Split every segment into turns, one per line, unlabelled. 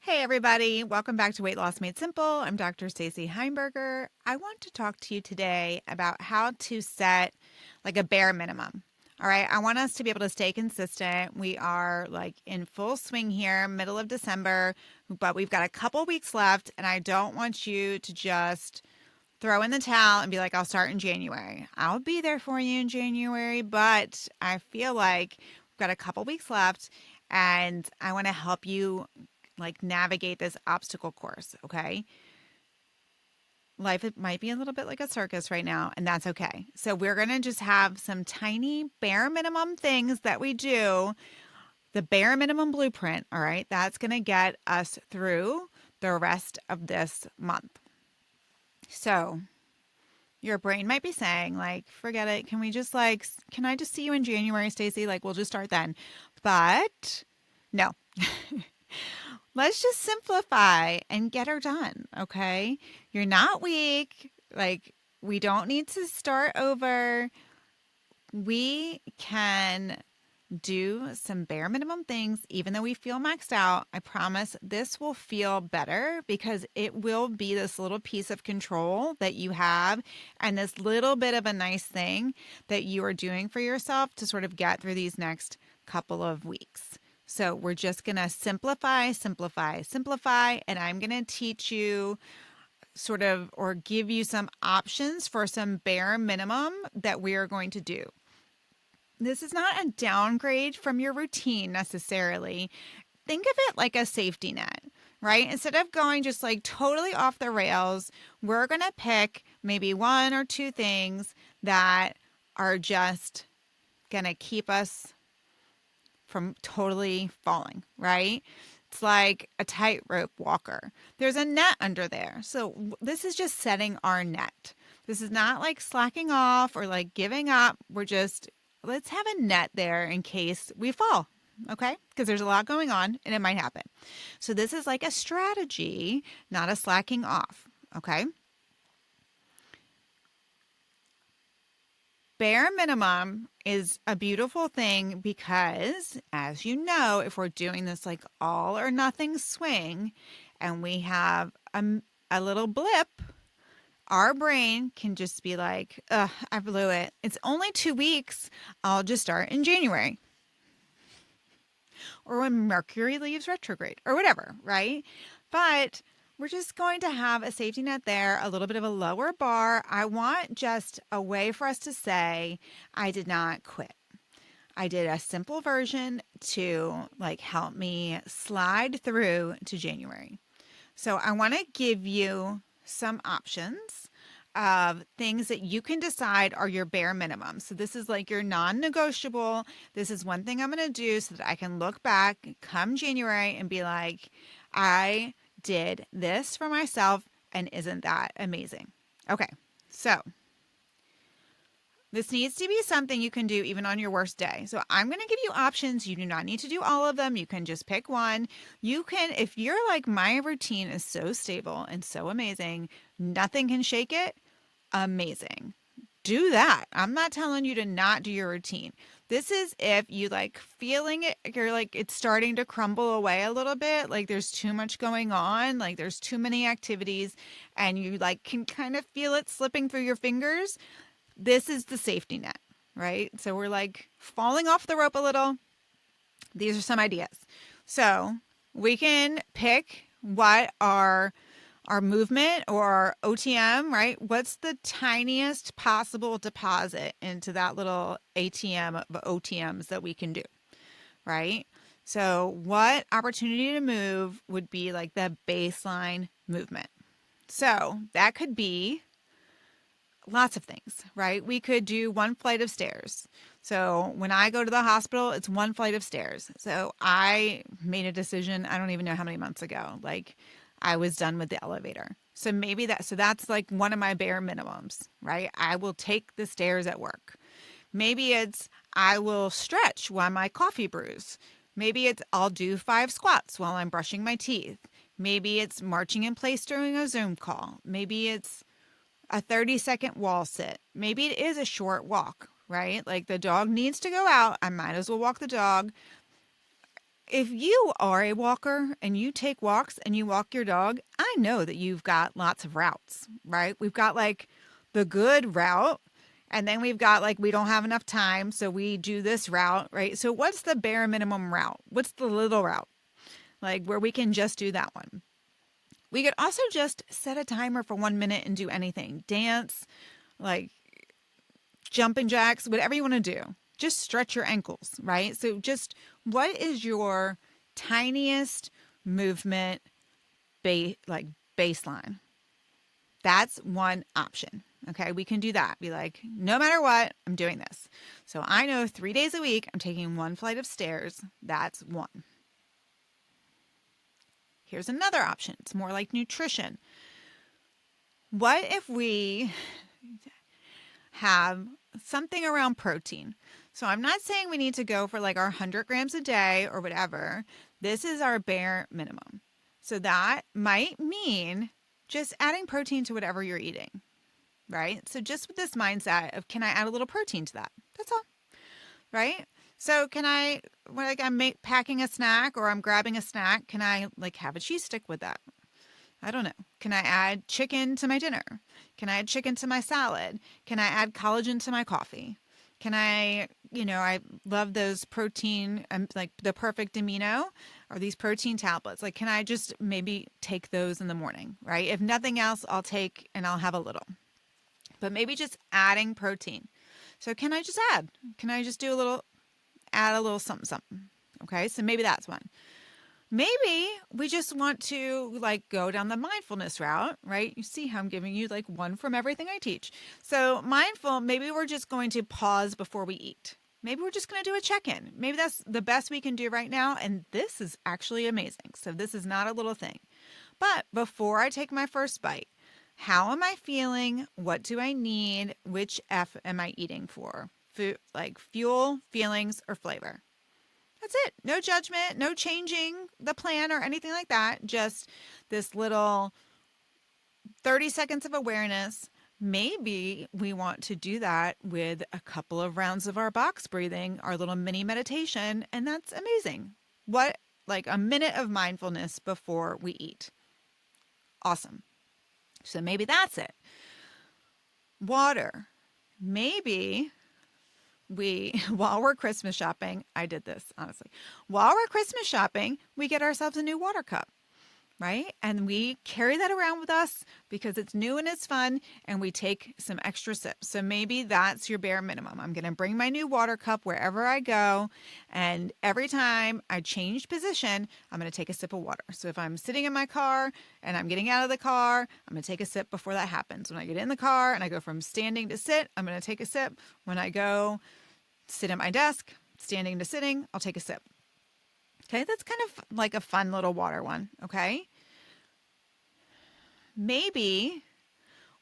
Hey everybody, welcome back to Weight Loss Made Simple. I'm Dr. Stacy Heimberger. I want to talk to you today about how to set like a bare minimum. All right, I want us to be able to stay consistent. We are like in full swing here, middle of December, but we've got a couple weeks left, and I don't want you to just throw in the towel and be like, I'll start in January. I'll be there for you in January, but I feel like we've got a couple weeks left, and I want to help you like navigate this obstacle course, okay? Life it might be a little bit like a circus right now, and that's okay. So we're going to just have some tiny bare minimum things that we do, the bare minimum blueprint, all right? That's going to get us through the rest of this month. So your brain might be saying like, forget it. Can I just see you in January, Stacy? Like we'll just start then. But no. Let's just simplify and get her done, okay? You're not weak. Like, we don't need to start over. We can do some bare minimum things, even though we feel maxed out. I promise this will feel better because it will be this little piece of control that you have and this little bit of a nice thing that you are doing for yourself to sort of get through these next couple of weeks. So we're just going to simplify, and I'm going to teach you sort of or give you some options for some bare minimum that we are going to do. This is not a downgrade from your routine necessarily. Think of it like a safety net, right? Instead of going just like totally off the rails, we're going to pick maybe one or two things that are just going to keep us from totally falling, right? It's like a tightrope walker. There's a net under there. So this is just setting our net. This is not like slacking off or like giving up. Let's have a net there in case we fall, okay? Because there's a lot going on and it might happen. So this is like a strategy, not a slacking off, okay? Bare minimum is a beautiful thing because, as you know, if we're doing this like all or nothing swing and we have a little blip, our brain can just be like, ugh, I blew it. It's only 2 weeks. I'll just start in January. Or when Mercury leaves retrograde or whatever, right? But we're just going to have a safety net there, a little bit of a lower bar. I want just a way for us to say, I did not quit. I did a simple version to like help me slide through to January. So I want to give you some options of things that you can decide are your bare minimum. So this is like your non-negotiable. This is one thing I'm going to do so that I can look back come January and be like, I did this for myself, and isn't that amazing? Okay, so this needs to be something you can do even on your worst day. So I'm going to give you options. You do not need to do all of them. You can just pick one. You can, if you're like, my routine is so stable and so amazing, nothing can shake it, amazing. Do that. I'm not telling you to not do your routine. This is if you like feeling it, you're like it's starting to crumble away a little bit, like there's too much going on, like there's too many activities, and you like can kind of feel it slipping through your fingers. This is the safety net, right? So we're like falling off the rope a little. These are some ideas. So we can pick what our movement or our OTM, right? What's the tiniest possible deposit into that little ATM of OTMs that we can do, right? So what opportunity to move would be like the baseline movement? So that could be lots of things, right? We could do one flight of stairs. So when I go to the hospital, it's one flight of stairs. So I made a decision, I don't even know how many months ago, like I was done with the elevator. So that's like one of my bare minimums, right? I will take the stairs at work. Maybe it's I will stretch while my coffee brews. Maybe it's I'll do 5 squats while I'm brushing my teeth. Maybe it's marching in place during a Zoom call. Maybe it's a 30-second wall sit. Maybe it is a short walk, right? Like the dog needs to go out. I might as well walk the dog. if you are a walker and you take walks and you walk your dog, I know that you've got lots of routes, right? We've got like the good route, and then we've got like we don't have enough time, so we do this route, right? So what's the bare minimum route? What's the little route? Like where we can just do that one. We could also just set a timer for 1 minute and do anything. Dance, like jumping jacks, whatever you want to do. Just stretch your ankles, right? So just what is your tiniest movement like baseline? That's one option. Okay, we can do that. Be like, no matter what, I'm doing this. So I know 3 days a week, I'm taking 1 flight of stairs. That's one. Here's another option. It's more like nutrition. What if we have something around protein? So I'm not saying we need to go for like our 100 grams a day or whatever. This is our bare minimum. So that might mean just adding protein to whatever you're eating, right? So just with this mindset of, can I add a little protein to that? That's all, right? So can I, like I'm packing a snack or I'm grabbing a snack, can I like have a cheese stick with that? I don't know. Can I add chicken to my dinner? Can I add chicken to my salad? Can I add collagen to my coffee? Can I, I love those protein, like the perfect amino or these protein tablets. Like, can I just maybe take those in the morning, right? If nothing else, I'll take and I'll have a little. But maybe just adding protein. So can I just add? Can I just add a little something, something? Okay, so maybe that's one. Maybe we just want to like go down the mindfulness route, right? You see how I'm giving you like one from everything I teach. So mindful, maybe we're just going to pause before we eat. Maybe we're just going to do a check-in. Maybe that's the best we can do right now. And this is actually amazing. So this is not a little thing. But before I take my first bite, how am I feeling? What do I need? Which F am I eating for? Food, like fuel, feelings, or flavor? That's it. No judgment, no changing the plan or anything like that. Just this little 30 seconds of awareness. Maybe we want to do that with a couple of rounds of our box breathing, our little mini meditation, and that's amazing. What, like a minute of mindfulness before we eat. Awesome. So maybe that's it. Water. Maybe while we're Christmas shopping, I did this, honestly. While we're Christmas shopping, we get ourselves a new water cup, right? And we carry that around with us because it's new and it's fun, and we take some extra sips. So maybe that's your bare minimum. I'm going to bring my new water cup wherever I go, and every time I change position, I'm going to take a sip of water. So if I'm sitting in my car and I'm getting out of the car, I'm going to take a sip before that happens. When I get in the car and I go from standing to sit, I'm going to take a sip. When I go sit at my desk, standing to sitting, I'll take a sip. Okay, that's kind of like a fun little water one, okay? Maybe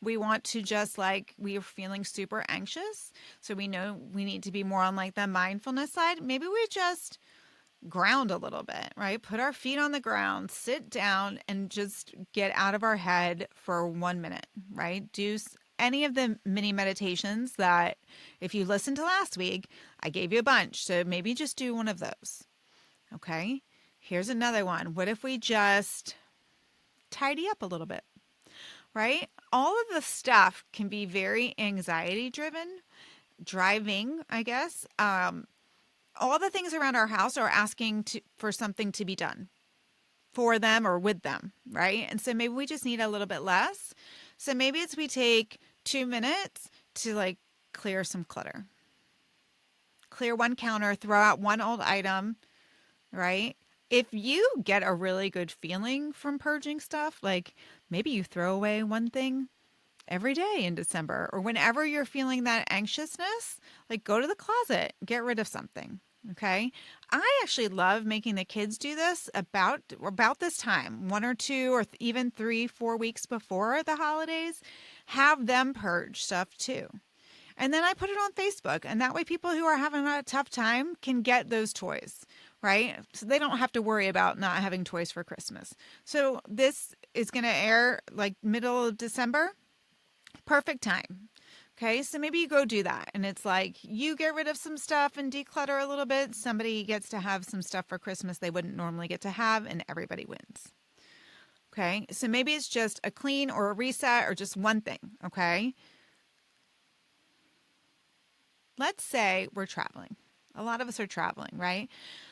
we want to just like, we are feeling super anxious, so we know we need to be more on like the mindfulness side. Maybe we just ground a little bit, right? Put our feet on the ground, sit down, and just get out of our head for 1 minute, right? Do any of the mini meditations that, if you listened to last week, I gave you a bunch. So maybe just do one of those. Okay. Here's another one. What if we just tidy up a little bit, right? All of the stuff can be very anxiety driven, driving, I guess. All the things around our house are asking for something to be done for them or with them, right? And so maybe we just need a little bit less. So maybe it's we take 2 minutes to like clear some clutter. Clear one counter, throw out one old item, right? If you get a really good feeling from purging stuff, like maybe you throw away one thing every day in December, or whenever you're feeling that anxiousness, like go to the closet, get rid of something. Okay. I actually love making the kids do this about this time, 1 or 2 or even 3, 4 weeks before the holidays, have them purge stuff too. And then I put it on Facebook, and that way people who are having a tough time can get those toys, right? So they don't have to worry about not having toys for Christmas. So this is going to air like middle of December. Perfect time. Okay, so maybe you go do that. And it's like you get rid of some stuff and declutter a little bit. Somebody gets to have some stuff for Christmas they wouldn't normally get to have, and everybody wins. Okay, so maybe it's just a clean or a reset or just one thing. Okay, let's say we're traveling. A lot of us are traveling, right?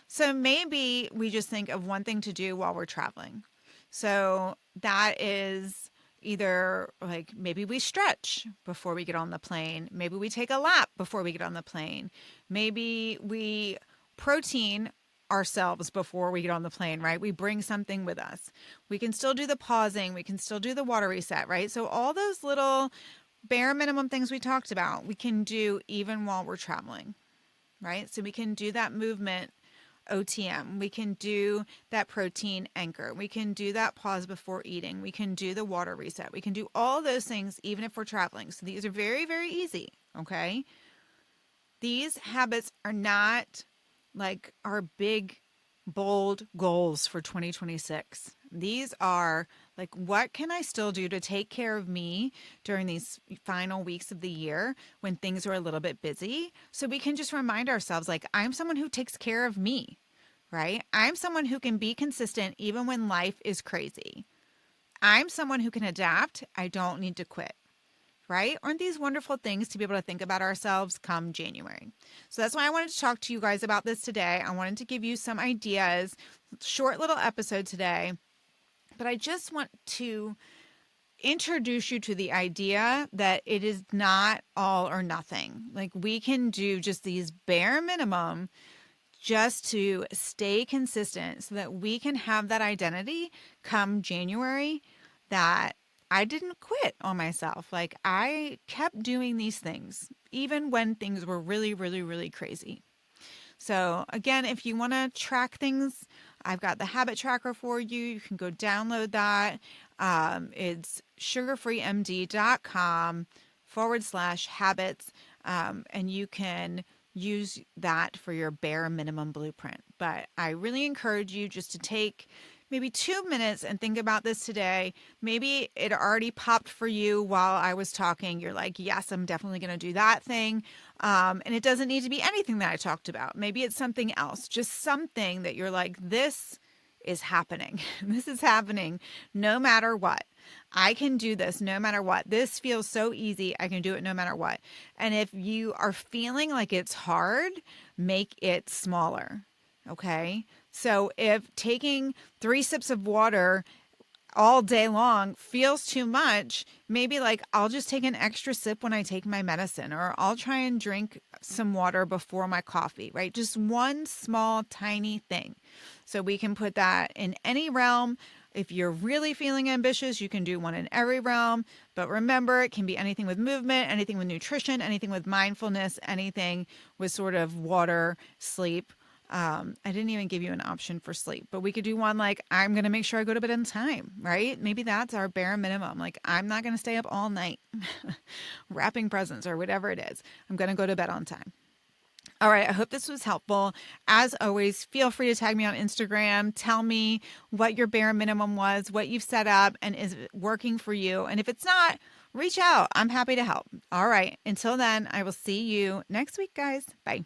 So maybe we just think of one thing to do while we're traveling. So that is either like maybe we stretch before we get on the plane. Maybe we take a lap before we get on the plane. Maybe we protein ourselves before we get on the plane, right? We bring something with us. We can still do the pausing. We can still do the water reset, right? So all those little bare minimum things we talked about, we can do even while we're traveling, right? So we can do that movement OTM. We can do that protein anchor. We can do that pause before eating. We can do the water reset. We can do all those things even if we're traveling. So these are very, very easy, okay? These habits are not like our big, bold goals for 2026. These are like, what can I still do to take care of me during these final weeks of the year when things are a little bit busy? So we can just remind ourselves, like, I'm someone who takes care of me, right? I'm someone who can be consistent even when life is crazy. I'm someone who can adapt. I don't need to quit. Right? Aren't these wonderful things to be able to think about ourselves come January? So that's why I wanted to talk to you guys about this today. I wanted to give you some ideas, short little episode today, but I just want to introduce you to the idea that it is not all or nothing. Like we can do just these bare minimum just to stay consistent so that we can have that identity come January that I didn't quit on myself. Like I kept doing these things even when things were really, really, really crazy. So again, if you want to track things, I've got the habit tracker for you. You can go download that. It's sugarfreemd.com/habits. And you can use that for your bare minimum blueprint. But I really encourage you just to take maybe 2 minutes and think about this today. Maybe it already popped for you while I was talking. You're like, yes, I'm definitely going to do that thing. And it doesn't need to be anything that I talked about. Maybe it's something else, just something that you're like, this is happening. This is happening no matter what. I can do this no matter what. This feels so easy. I can do it no matter what. And if you are feeling like it's hard, make it smaller. Okay. So if taking 3 sips of water all day long feels too much, maybe like I'll just take an extra sip when I take my medicine, or I'll try and drink some water before my coffee, right? Just one small, tiny thing. So we can put that in any realm. If you're really feeling ambitious, you can do one in every realm. But remember, it can be anything with movement, anything with nutrition, anything with mindfulness, anything with sort of water, sleep. I didn't even give you an option for sleep, but we could do one like, I'm going to make sure I go to bed on time, right? Maybe that's our bare minimum. Like, I'm not going to stay up all night wrapping presents or whatever it is. I'm going to go to bed on time. All right, I hope this was helpful. As always, feel free to tag me on Instagram. Tell me what your bare minimum was, what you've set up, and is it working for you? And if it's not, reach out. I'm happy to help. All right, until then, I will see you next week, guys. Bye.